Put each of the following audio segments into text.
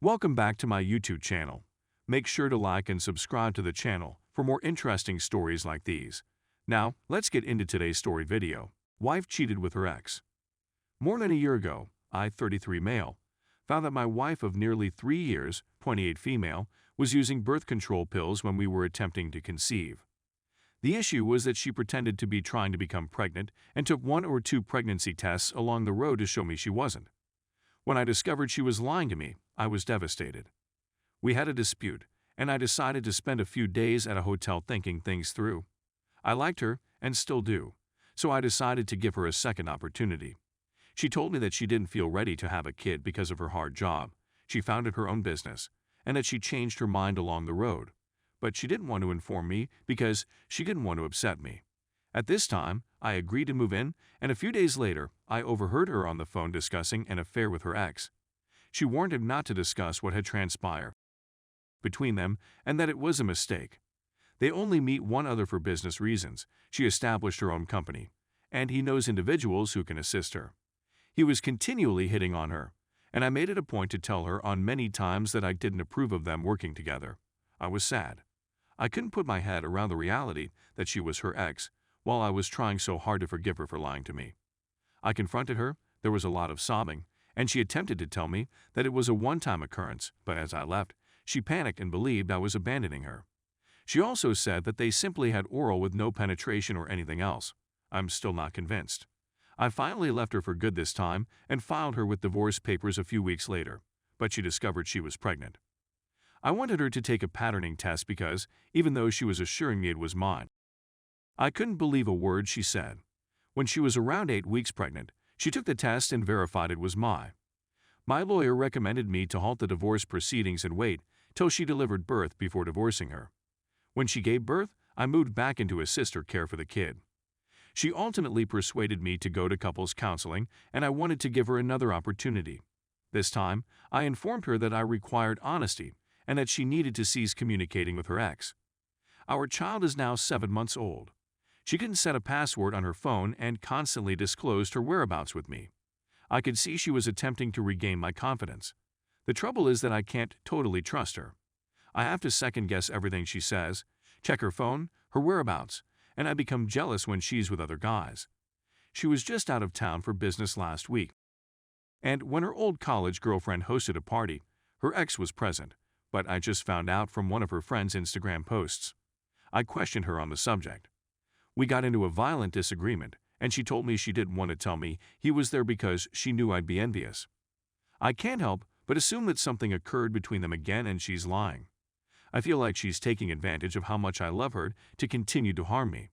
Welcome back to my YouTube channel. Make sure to like and subscribe to the channel for more interesting stories like these. Now, let's get into today's story video. Wife cheated with her ex. More than a year ago, I, 33 male, found that my wife of nearly 3 years, 28 female, was using birth control pills when we were attempting to conceive. The issue was that she pretended to be trying to become pregnant and took 1 or 2 pregnancy tests along the road to show me she wasn't. When I discovered she was lying to me, I was devastated. We had a dispute, and I decided to spend a few days at a hotel thinking things through. I liked her, and still do, so I decided to give her a second opportunity. She told me that she didn't feel ready to have a kid because of her hard job. She founded her own business, and that she changed her mind along the road. But she didn't want to inform me because she didn't want to upset me. At this time, I agreed to move in, and a few days later, I overheard her on the phone discussing an affair with her ex. She warned him not to discuss what had transpired between them and that it was a mistake. They only meet one other for business reasons. She established her own company, and he knows individuals who can assist her. He was continually hitting on her, and I made it a point to tell her on many times that I didn't approve of them working together. I was sad. I couldn't put my head around the reality that she was her ex, while I was trying so hard to forgive her for lying to me. I confronted her, there was a lot of sobbing, and she attempted to tell me that it was a one-time occurrence, but as I left, she panicked and believed I was abandoning her. She also said that they simply had oral with no penetration or anything else. I'm still not convinced. I finally left her for good this time and filed her with divorce papers a few weeks later, but she discovered she was pregnant. I wanted her to take a patterning test because, even though she was assuring me it was mine, I couldn't believe a word she said. When she was around 8 weeks pregnant, she took the test and verified it was mine. My lawyer recommended me to halt the divorce proceedings and wait till she delivered birth before divorcing her. When she gave birth, I moved back into assist her care for the kid. She ultimately persuaded me to go to couples counseling, and I wanted to give her another opportunity. This time, I informed her that I required honesty and that she needed to cease communicating with her ex. Our child is now 7 months old. She couldn't set a password on her phone and constantly disclosed her whereabouts with me. I could see she was attempting to regain my confidence. The trouble is that I can't totally trust her. I have to second-guess everything she says, check her phone, her whereabouts, and I become jealous when she's with other guys. She was just out of town for business last week, and when her old college girlfriend hosted a party, her ex was present, but I just found out from one of her friend's Instagram posts. I questioned her on the subject. We got into a violent disagreement, and she told me she didn't want to tell me he was there because she knew I'd be envious. I can't help but assume that something occurred between them again and she's lying. I feel like she's taking advantage of how much I love her to continue to harm me.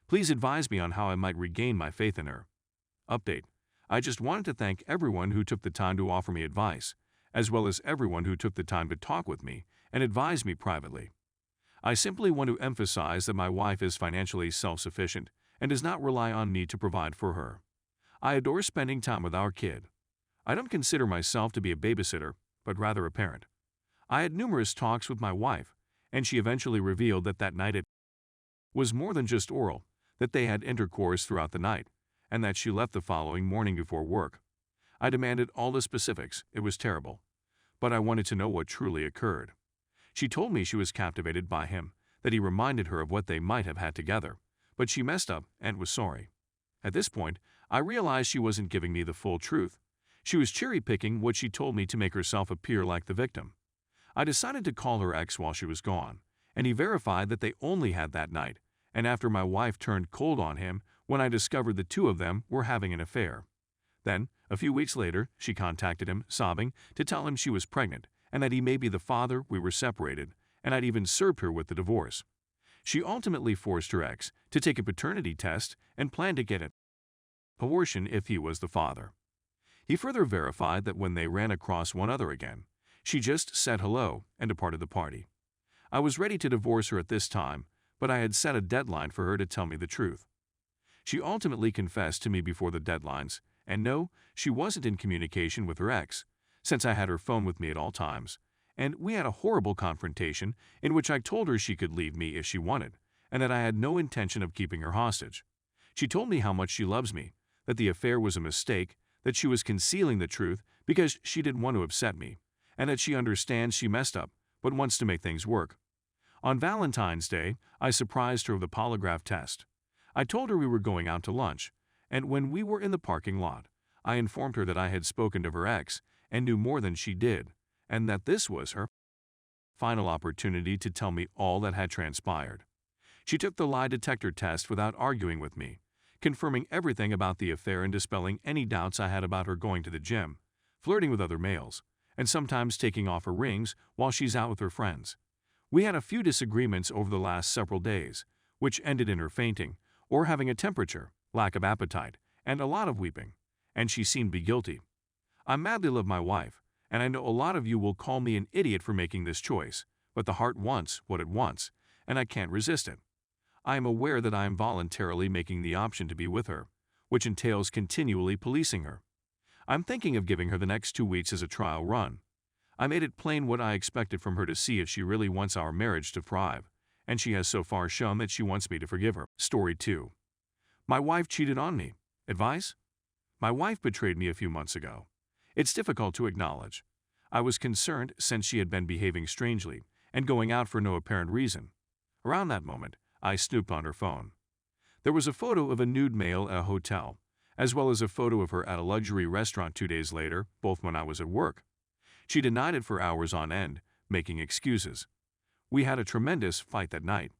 Please advise me on how I might regain my faith in her. Update. I just wanted to thank everyone who took the time to offer me advice, as well as everyone who took the time to talk with me and advise me privately. I simply want to emphasize that my wife is financially self-sufficient and does not rely on me to provide for her. I adore spending time with our kid. I don't consider myself to be a babysitter, but rather a parent. I had numerous talks with my wife, and she eventually revealed that that night it was more than just oral, that they had intercourse throughout the night, and that she left the following morning before work. I demanded all the specifics, it was terrible, but I wanted to know what truly occurred. She told me she was captivated by him, that he reminded her of what they might have had together, but she messed up and was sorry. At this point, I realized she wasn't giving me the full truth. She was cherry-picking what she told me to make herself appear like the victim. I decided to call her ex while she was gone, and he verified that they only had that night, and after my wife turned cold on him when I discovered the two of them were having an affair. Then, a few weeks later, she contacted him, sobbing, to tell him she was pregnant and that he may be the father. We were separated, and I'd even served her with the divorce. She ultimately forced her ex to take a paternity test and planned to get an abortion if he was the father. He further verified that when they ran across one other again, she just said hello and departed the party. I was ready to divorce her at this time, but I had set a deadline for her to tell me the truth. She ultimately confessed to me before the deadlines, and no, she wasn't in communication with her ex, since I had her phone with me at all times, and we had a horrible confrontation in which I told her she could leave me if she wanted, and that I had no intention of keeping her hostage. She told me how much she loves me, that the affair was a mistake, that she was concealing the truth because she didn't want to upset me, and that she understands she messed up but wants to make things work. On Valentine's Day, I surprised her with a polygraph test. I told her we were going out to lunch, and when we were in the parking lot, I informed her that I had spoken to her ex and knew more than she did, and that this was her final opportunity to tell me all that had transpired. She took the lie detector test without arguing with me, confirming everything about the affair and dispelling any doubts I had about her going to the gym, flirting with other males, and sometimes taking off her rings while she's out with her friends. We had a few disagreements over the last several days, which ended in her fainting, or having a temperature, lack of appetite, and a lot of weeping, and she seemed to be guilty. I madly love my wife, and I know a lot of you will call me an idiot for making this choice, but the heart wants what it wants, and I can't resist it. I am aware that I am voluntarily making the option to be with her, which entails continually policing her. I'm thinking of giving her the next 2 weeks as a trial run. I made it plain what I expected from her to see if she really wants our marriage to thrive, and she has so far shown that she wants me to forgive her. Story 2. My wife cheated on me. Advice? My wife betrayed me a few months ago. It's difficult to acknowledge. I was concerned since she had been behaving strangely and going out for no apparent reason. Around that moment, I snooped on her phone. There was a photo of a nude male at a hotel, as well as a photo of her at a luxury restaurant 2 days later, both when I was at work. She denied it for hours on end, making excuses. We had a tremendous fight that night.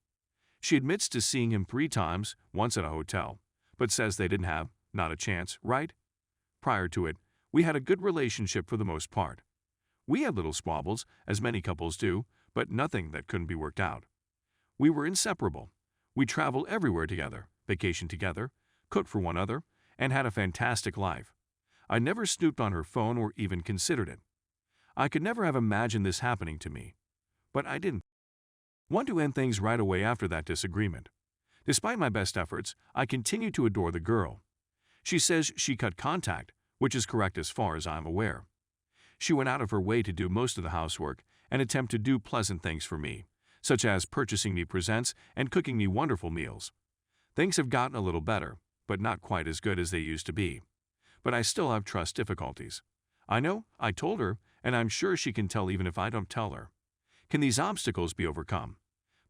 She admits to seeing him 3 times, once at a hotel, but says they didn't have, not a chance, right? Prior to it, we had a good relationship for the most part. We had little squabbles, as many couples do, but nothing that couldn't be worked out. We were inseparable. We traveled everywhere together, vacationed together, cooked for one another, and had a fantastic life. I never snooped on her phone or even considered it. I could never have imagined this happening to me. But I didn't want to end things right away after that disagreement. Despite my best efforts, I continue to adore the girl. She says she cut contact, which is correct as far as I'm aware. She went out of her way to do most of the housework and attempt to do pleasant things for me, such as purchasing me presents and cooking me wonderful meals. Things have gotten a little better, but not quite as good as they used to be. But I still have trust difficulties. I know, I told her, and I'm sure she can tell even if I don't tell her. Can these obstacles be overcome?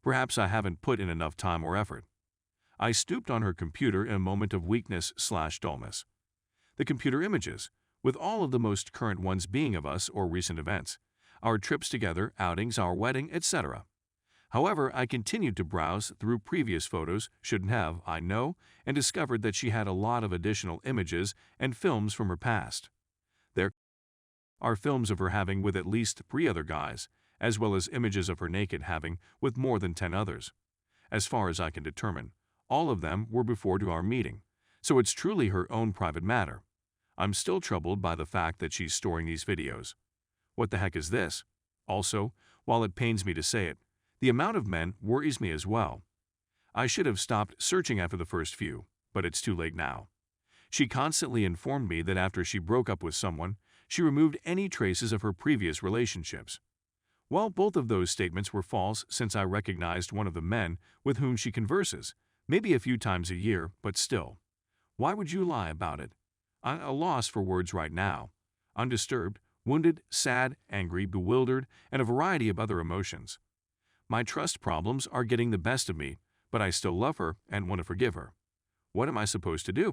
Perhaps I haven't put in enough time or effort. I stooped on her computer in a moment of weakness/dullness. The computer images, with all of the most current ones being of us or recent events, our trips together, outings, our wedding, etc. However, I continued to browse through previous photos, shouldn't have, I know, and discovered that she had a lot of additional images and films from her past. There are films of her having with at least 3 other guys, as well as images of her naked having with more than 10 others. As far as I can determine, all of them were before to our meeting, so it's truly her own private matter. I'm still troubled by the fact that she's storing these videos. What the heck is this? Also, while it pains me to say it, the amount of men worries me as well. I should have stopped searching after the first few, but it's too late now. She constantly informed me that after she broke up with someone, she removed any traces of her previous relationships. Well, both of those statements were false since I recognized one of the men with whom she converses, maybe a few times a year, but still. Why would you lie about it? I'm at a loss for words right now. Undisturbed, wounded, sad, angry, bewildered, and a variety of other emotions. My trust problems are getting the best of me, but I still love her and want to forgive her. What am I supposed to do?